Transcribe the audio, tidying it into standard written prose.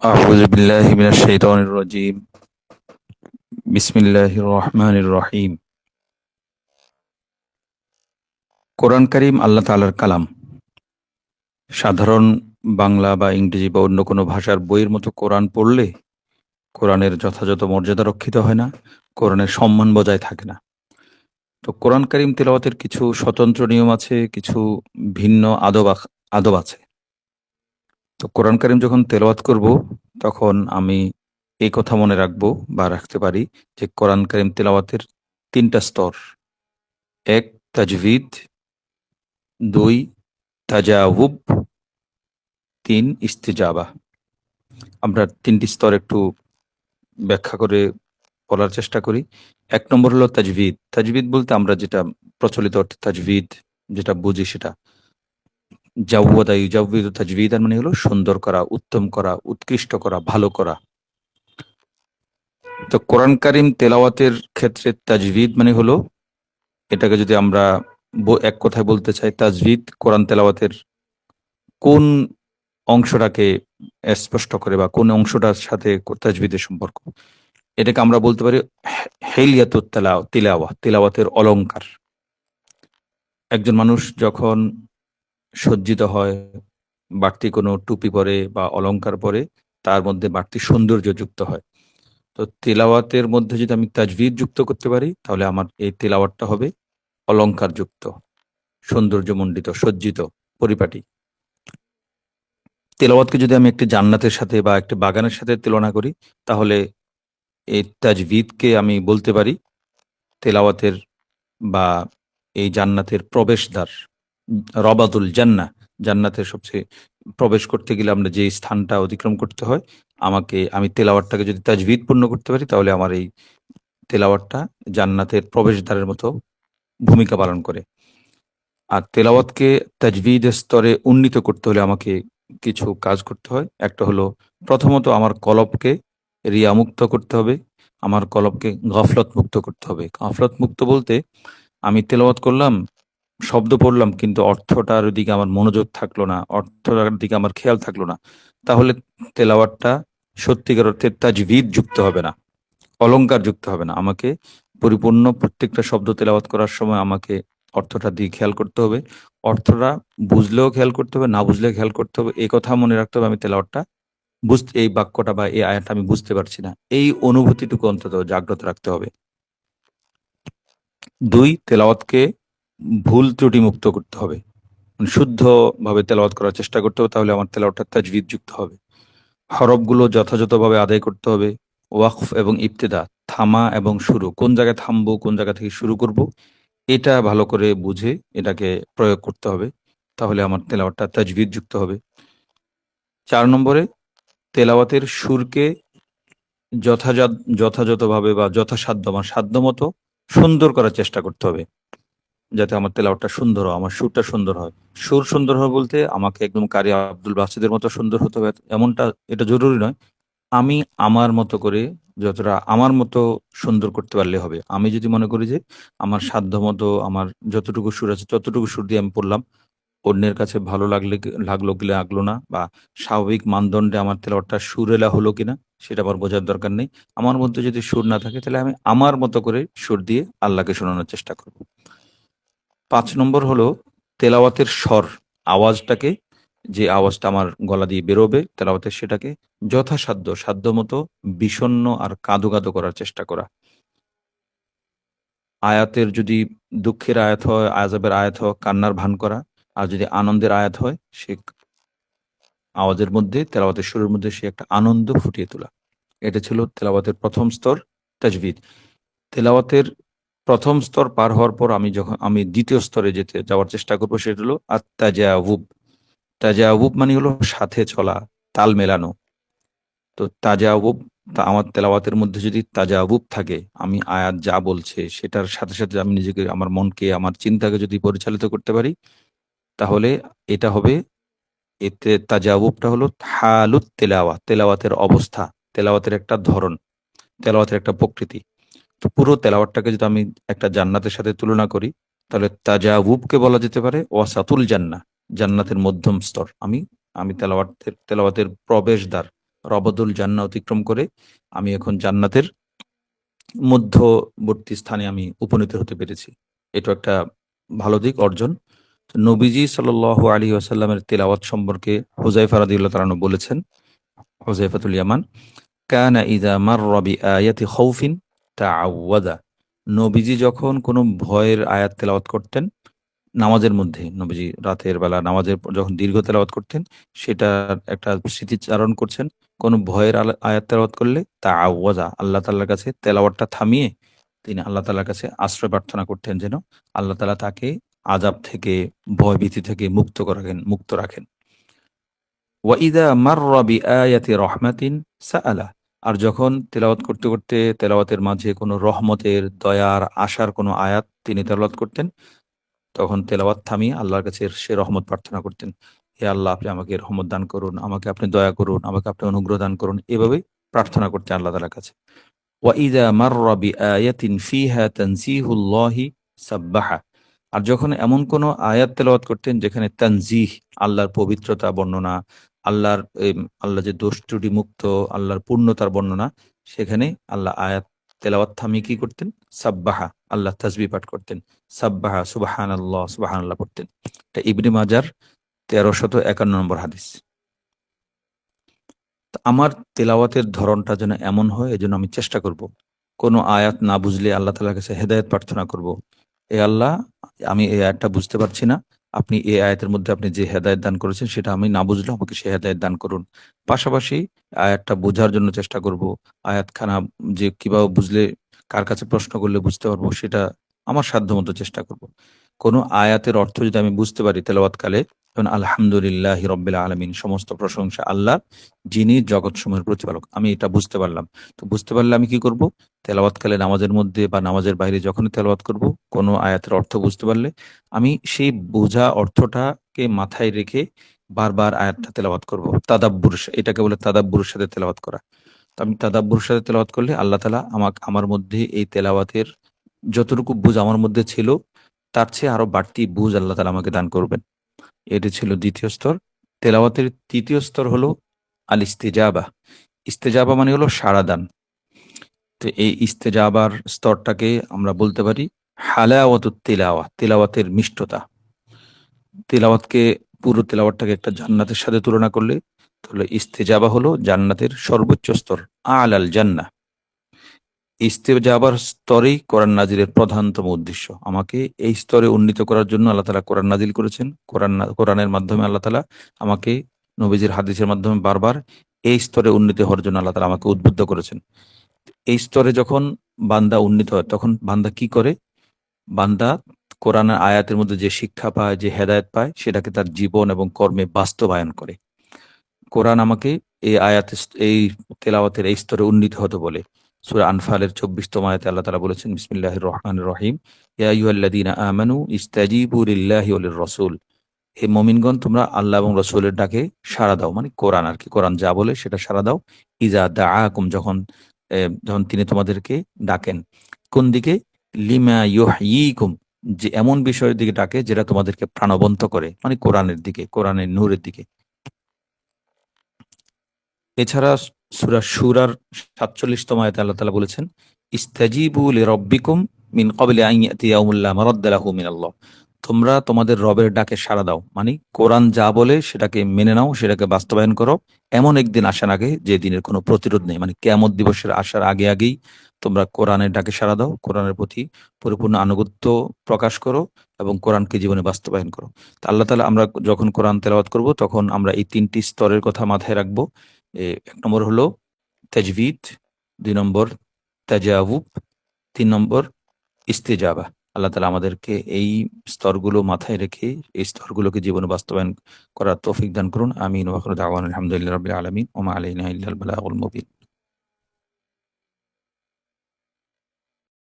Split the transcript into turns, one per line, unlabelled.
أعوذ بالله من الشيطان الرجيم. بسم الله الرحمن الرحيم. কোরআন কারীম আল্লাহ তাআলার কালাম। সাধারণ বাংলা বা ইংরেজি বা অন্য কোনো ভাষার বইয়ের মতো কোরআন পড়লে কোরআনের যথাযথ মর্যাদা রক্ষিত হয় না, কোরআনের সম্মান বজায় থাকে না। তো কোরআন কারীম তেলাওয়াতের কিছু স্বতন্ত্র নিয়ম আছে, কিছু ভিন্ন আদব আছে। তো কোরআন কারীম যখন তেলাওয়াত করব তখন আমি এই কথা মনে রাখবো বা রাখতে পারি যে কোরআন কারীম তেলাওয়াতের ৩ টা স্তর। ১ তাজভিদ, ২ তাজাউব, ৩ ইস্তিজাবা। আমরা ৩টি স্তর একটু ব্যাখ্যা করে বলার চেষ্টা করি। ১ নম্বর হলো তাজভিদ। তাজভিদ বলতে আমরা যেটা প্রচলিত অর্থে তাজভিদ যেটা বুঝি সেটা। জাওয়াদা ইউজাউবিদু তাজভিদান মানে হলো সুন্দর করা, উত্তম করা, উৎকৃষ্ট করা, ভালো করা। তো কোরআন কারীম তেলাওয়াতের ক্ষেত্রে তাজভিদ মানে হলো, এটাকে যদি আমরা এক কথায় বলতে চাই, তাজভিদ কোরআন তেলাওয়াতের কোন অংশটাকে স্পষ্ট করে বা কোন অংশটার সাথে তাজভিদের সম্পর্ক, এটাকে আমরা বলতে পারি হেলিয়াতুত তিলাওয়া, তিলাওয়াতের অলংকার। একজন মানুষ যখন সজ্জিত হয়, বাড়তি কোনো টুপি পরে বা অলংকার পরে, তার মধ্যে বাড়তি সৌন্দর্য যুক্ত হয়। তো তিলাওয়াতের মধ্যে যদি আমি তাজভিদ যুক্ত করতে পারি তাহলে আমার এই তিলাওয়াতটা হবে অলংকার যুক্ত, সৌন্দর্যমণ্ডিত, সজ্জিত, পরিপাটি। তেলাওয়াতকে যদি আমি একটি জান্নাতের সাথে বা একটি বাগানের সাথে তুলনা করি তাহলে এই তাজভিদকে আমি বলতে পারি তেলাওয়াতের বা এই জান্নাতের প্রবেশদ্বার, রবাতুল জান্নাহ। জান্নাতের সবচেয়ে প্রবেশ করতে গেলে আমরা যে স্থানটা অতিক্রম করতে হয়, আমি তেলাওয়াতটাকে যদি তাজভিদ পূর্ণ করতে পারি তাহলে আমার এই তেলাওয়াতটা জান্নাতের প্রবেশদ্বারের মতো ভূমিকা পালন করে। আর তেলাওয়াতকে তাজভিদের স্তরে উন্নীত করতে হলে আমাকে কিছু কাজ করতে হয়। একটা হলো, প্রথমত আমার কলবকে রিয়ামুক্ত করতে হবে। আমার কলবকে গফলত মুক্ত করতে হবে। গফলত মুক্ত বলতে আমি তেলাওয়াত করলাম, শব্দ পড়লাম কিন্তু অর্থটার দিকে আমার মনোযোগ থাকলো না, অর্থটার দিকে আমার খেয়াল থাকলো না। তাহলে তেলাওয়াতটা সত্যিকার অর্থে তাজভিদ যুক্ত হবে না, অলংকার যুক্ত হবে না। আমাকে পরিপূর্ণ প্রত্যেকটা শব্দ তেলাওয়াত করার সময় আমাকে অর্থটার দিকে খেয়াল করতে হবে। অর্থটা বুঝলেও খেয়াল করতে হবে, না বুঝলেও খেয়াল করতে হবে। এই কথা মনে রাখতে হবে আমি তেলাওয়াতটা এই বাক্যটা বা এই আয়াতটা আমি বুঝতে পারছি না। এই অনুভূতিটুকু অন্তত জাগ্রত রাখতে হবে। ২ তেলাওয়াতকে ভুল ত্রুটি মুক্ত করতে হবে। মানে শুদ্ধভাবে তেলাওয়াত করার চেষ্টা করতে হবে, তাহলে আমার তেলাওয়াতটা তাজভিদ যুক্ত হবে। হরফগুলো যথাযথভাবে আদায় করতে হবে। ওয়াকফ এবং ইবতেদা, থামা এবং শুরু, কোন জায়গায় থামবো, কোন জায়গা থেকে শুরু করব, এটা ভালো করে বুঝে এটাকে প্রয়োগ করতে হবে। তাহলে আমার তেলাওয়াতটা তাজভিদ যুক্ত হবে। ৪ নম্বরে তেলাওয়াতের সুরকে যথাযথ যথাযথভাবে বা যথাসাধ্য আমার সাধ্যমতো সুন্দর করার চেষ্টা করতে হবে। যাতে আমার তেলাওয়াতটা সুন্দর হয়, আমার সুরটা সুন্দর হয়। সুর সুন্দর হয় বলতে আমাকে একদম কারি আব্দুল বাসিদের মতো সুন্দর হতে হবে এমনটা, এটা জরুরি নয়। আমি আমার মতো করে যতটা আমার মতো সুন্দর করতে পারলে হবে। আমি যদি মনে করি যে আমার সাধ্যমতো আমার যতটুকু সুর আছে ততটুকু সুর দিয়ে আমি পড়লাম, অন্যের কাছে ভালো লাগলো কি লাগলো না, বা স্বাভাবিক মানদণ্ডে আমার তেলাওয়াতটা সুরেলা হলো কিনা সেটা আমার বোঝার দরকার নেই। আমার মধ্যে যদি সুর না থাকে তাহলে আমি আমার মতো করে সুর দিয়ে আল্লাহকে শোনানোর চেষ্টা করব। ৫ নম্বর হলো তেলাওয়াতের স্বর, আওয়াজটাকে, যে আওয়াজটা আমার গলা দিয়ে বেরোবে তেলাওয়াতের, সেটাকে সাধ্যমতো বিষণ্ণ আর কাঁদো কাঁদো করার চেষ্টা করা। আয়াতের যদি দুঃখের আয়াত হয়, আযাবের আয়াত হয়, কান্নার ভান করা। আর যদি আনন্দের আয়াত হয়, সে আওয়াজের মধ্যে, তেলাওয়াতের সুরের মধ্যে সে একটা আনন্দ ফুটিয়ে তোলা। এটা ছিল তেলাওয়াতের ১ম স্তর, তাজভিদ। তেলাওয়াতের ১ম স্তর পার হওয়ার পর আমি ২য় স্তরে যাওয়ার চেষ্টা করব, সেটা হলো আত-তাজাউব। তাজাউব মানে হলো সাথে চলা, তাল মেলানো। তো তাজাউব, আমার তেলাওয়াতের মধ্যে যদি তাজাউব থাকে, আমি আয়াত যা বলছে সেটার সাথে সাথে আমি নিজেকে, আমার মনকে, আমার চিন্তাকে যদি পরিচালিত করতে পারি, তাহলে এটা হবে, এতে তাজাউবটা হলো হালুত তেলাওয়া, তেলাওয়াতের অবস্থা, তেলাওয়াতের একটা ধরন, তেলাওয়াতের একটা প্রকৃতি। তো পুরো তেলাওয়াতটাকে যদি আমি একটা জান্নাতের সাথে তুলনা করি তাহলে তাজাউবকে বলা যেতে পারে ওয়াসাতুল জান্নাহ, জান্নাতের মধ্যম স্তর। আমি আমি তেলাওয়াতের প্রবেশদ্বার, রবদুল জান্নাহ অতিক্রম করে আমি এখন জান্নাতের মধ্যবর্তী স্থানে আমি উপনীত হতে পেরেছি। এটা একটা ভালো দিক অর্জন। তো নবীজি সাল্লাল্লাহু আলাইহি ওয়াসাল্লামের তেলাওয়াত সম্পর্কে হুযায়ফা রাদিয়াল্লাহু তাআলা আনহু বলেছেন, হুযায়ফাতুল ইয়ামান, কানা ইযা মাররা বিআয়াতি খাউফিন তাআওয়াদা। নবীজি যখন কোনো ভয়ের আয়াত তেলাওয়াত করতেন, নামাজের মধ্যে নবীজি রাতের বেলা নামাজের পর যখন দীর্ঘ তেলাওয়াত করতেন, সেটার একটা স্মৃতিচারণ করছেন। কোনো ভয়ের আয়াত তেলাওয়াত করলে তাআওয়াযা, আল্লাহ তাআলার কাছে তেলাওয়াতটা থামিয়ে তিনি আল্লাহ তাআলার কাছে আশ্রয় প্রার্থনা করতেন যেন আল্লাহ তাআলা তাকে আযাব থেকে, ভয়ভীতি থেকে মুক্ত রাখেন। ওয়া ইযা মাররা বিআয়াতি রাহমাতিন সাআলা। আর যখন তেলাওয়াত করতে, করতে তেলাওয়াতের মাঝে কোনো রহমতের, দয়ার, আশার কোনো আয়াত তিনি তেলাওয়াত করতেন, তখন তেলাওয়াত থামিয়ে আল্লাহর কাছে সে রহমত প্রার্থনা করতেন। হে আল্লাহ, আপনি আমাকে রহমত দান করুন, আমাকে আপনি দয়া করুন, আমাকে আপনি অনুগ্রহ দান করুন। এভাবেই প্রার্থনা করতেন আল্লাহ তাআলার কাছে। ওয়া ইযা মাররা বিআয়াতিন ফিহা তানজিহুল্লাহি সাব্বাহা। আর যখন এমন কোনো আয়াত তেলাওয়াত করতেন যেখানে তানজিহ, আল্লাহর পবিত্রতা বর্ণনা, আল্লাহর আল্লাহ যে দোষ ত্রুটি মুক্ত, আল্লাহর পূর্ণতার বর্ণনা, সেখানে আল্লাহ আয়াত তেলাওয়াত থামিয়ে কি করতেন? সাব্বাহা, আল্লাহ তাসবিহ পাঠ করতেন। সাব্বাহা, সুবহানাল্লাহ, সুবহানাল্লাহ পড়তেন। এটা ইবনে মাজার ১৩৫১ নম্বর হাদিস। তো আমার তেলাওয়াতের ধরনটা যেন এমন হয়, এজন্য আমি চেষ্টা করব। কোনো আয়াত না বুঝলে আল্লাহ তাআলার কাছে হেদায়েত প্রার্থনা করব। এ আল্লাহ, আমি এই আয়াতটা বুঝতে পারছি না। আপনি এই আয়াতের মধ্যে আপনি যে হেদায়েত দান করেছেন সেটা আমি না বুঝলেও আমাকে সে হেদায়েত দান করুন। পাশাপাশি আয়াতটা বোঝার জন্য চেষ্টা করব। আয়াতখানা যে কিভাবে বুঝলে, কার কাছে প্রশ্ন করলে বুঝতে পারবো, সেটা আমার সাধ্যমতো চেষ্টা করব। কোনো আয়াতের অর্থ যদি আমি বুঝতে পারি তেলাওয়াতকালে, যেমন আলহামদুলিল্লাহি রাব্বিল আলামিন, সমস্ত প্রশংসা আল্লাহর, যিনি জগৎসমূহের প্রতিপালক। আমি এটা বুঝতে পারলাম। তো বুঝতে পারলে আমি কি করব? তেলাওয়াতকালে নামাজের মধ্যে বা নামাজের বাইরে যখনই তেলাওয়াত করব, কোনো আয়াতের অর্থ বুঝতে পারলে আমি সেই বোঝা অর্থটাকে মাথায় রেখে বারবার আয়াতটা তেলাওয়াত করব। তাদাব্বুর, এটাকে বলে তাদাব্বুরের সাথে তেলাওয়াত করা। তো আমি তাদাব্বুরের সাথে তেলাওয়াত করলে আল্লাহ তাআলা আমার মধ্যে এই তেলাওয়াতের যতটুকু বুঝ আমার মধ্যে ছিল, তার চেয়ে আরো বাড়তি বুঝ আল্লাহ তাআলা আমাকে দান করবেন। এটি ছিল ২য় স্তর। তেলাওয়াতের ৩য় স্তর হলো আল ইস্তিজাবা। ইস্তেজাবা মানে হলো সাড়া দান। তো এই ইস্তেজাবার স্তরটাকে আমরা বলতে পারি হালাওয়াতুত তিলাওয়া, তিলাওয়াতের মিষ্টতা। তিলাওয়াতকে, পুরো তিলাওয়াতটাকে একটা জান্নাতের সাথে তুলনা করলে, তাহলে ইস্তেজাবা হলো জান্নাতের সর্বোচ্চ স্তর, আলাল জান্নাহ। ইস্তেজাবার স্তরেই কোরআন নাজিলের প্রধানতম উদ্দেশ্য। আমাকে এই স্তরে উন্নীত করার জন্য আল্লাহ তাআলা কোরআন নাজিল করেছেন। কোরআনের মাধ্যমে আল্লাহ তাআলা আমাকে, নবীজির হাদিসের মাধ্যমে বারবার এই স্তরে উন্নীত হওয়ার জন্য আল্লাহ তাআলা আমাকে উদ্বুদ্ধ করেছেন। এই স্তরে যখন বান্দা উন্নীত হয়, তখন বান্দা কি করে? বান্দা কোরআনের আয়াতের মধ্যে যে শিক্ষা পায়, যে হেদায়েত পায়, সেটাকে তার জীবন এবং কর্মে বাস্তবায়ন করে। কোরআন আমাকে এই এই তেলাওয়াতের এই স্তরে উন্নীত হতে বলে। সূরা আনফালের ২৪তম আয়াতে আল্লাহ তাআলা বলেছেন, বিসমিল্লাহির রহমানির রহিম, ইয়া আইয়ুহাল্লাযীনা আমানু ইস্তাজিবু লিল্লাহি ওয়া লির রাসূল। হে মুমিনগণ, তোমরা আল্লাহ এবং রাসূলের ডাকে সাড়া দাও। মানে কোরআন আরকি। কোরআন যা বলে সেটা সাড়া দাও। ইযা দাআকুম, যখন তিনি তোমাদেরকে ডাকেন। কোন দিকে? লিমা ইউহয়িকুম, যে এমন বিষয়ের দিকে ডাকে যেটা তোমাদেরকে প্রাণবন্ত করে, মানে কোরআনের দিকে, কোরআনের নূরের দিকে। এছাড়া সূরা শুরার ৪৭তম আয়াতে আল্লাহ তাআলা বলেছেন, ইস্তাজিবু লিরাব্বিকুম মিন ক্বাবলি আন ইয়াতিয়া ইয়াউমুন লা মারাদ্দা লাহু মিনাল্লাহ। তোমরা তোমাদের রবের ডাকে সাড়া দাও। মানে কোরআন যা বলে সেটাকে মেনে নাও, সেটাকে বাস্তবায়ন করো। এমন একদিন আসার আগে যে দিনের কোনো প্রতিরোধ নেই, মানে কিয়ামত দিবসের আসার আগে আগেই তোমরা কোরআনের ডাকে সাড়া দাও, কোরআনের প্রতি পরিপূর্ণ আনুগত্য প্রকাশ করো এবং কোরআনকে জীবনে বাস্তবায়ন করো। তো আল্লাহ তাআলা, আমরা যখন কোরআন তেলাওয়াত করব তখন আমরা এই ৩টি স্তরের কথা মাথায় রাখবো। ১ নম্বর হলো তাজভিদ, ২ নম্বর তাজাউব, ৩ নম্বর ইস্তেজাবা। আল্লাহ তাআলা আমাদেরকে এই স্তরগুলো মাথায় রেখে এই স্তরগুলোকে জীবনে বাস্তবায়ন করার তৌফিক দান করুন। আমিন। ওয়া আখিরু দাওয়ানা আলহামদুলিল্লাহি রাব্বিল আলামিন ওয়া মা আলাইনা ইল্লাল বালাগুল মুবিন।